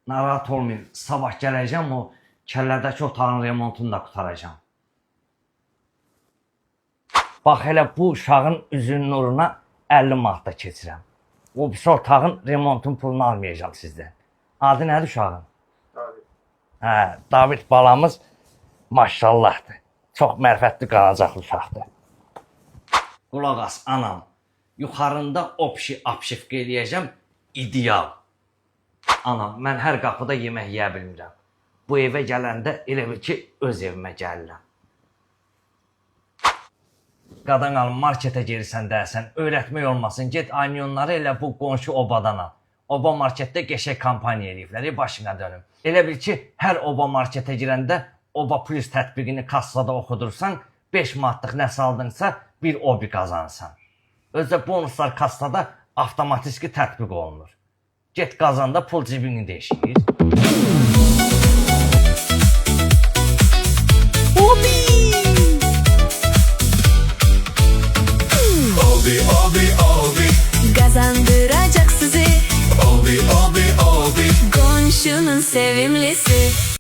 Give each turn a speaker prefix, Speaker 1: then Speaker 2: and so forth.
Speaker 1: Narahat olmayın. Sabah gələcəm, o kəllədəki otağın remontunu da qutaracam. Bax, elə bu uşağın üzünün nuruna 50 manat da keçirəm. O bir otağın remontun pulunu almayacağım sizdən. Adı nədir uşağın? David. David balamız maşallahdır. Çox mərifətli qalacaqlı uşaqdır. Qulaq as, anam. Yuxarında opşi apşifq eləyəcəm, ideal. Anam, mən hər qapıda yemək yeyə bilmirəm. Bu evə gələndə elə bil ki, öz evimə gəlirəm. Qadan alım, marketə gelirsən dərsən, öyrətmək olmasın, get ayniyonları elə bu qonşu obadan al. Oba marketdə qəşəng kampaniya eləyiblər, başına dönüm. Elə bil ki, hər oba marketə girəndə Oba Plus tətbiqini kassada oxudursan, 5 manatlıq nə saldınsa, bir obi qazanırsan. Özdə bonuslar kassada avtomatiki tətbiq olunur. Get qazanda pul cibini deşir.
Speaker 2: Obi kazandıracak sizi. Obi Qonşunun sevimlisi.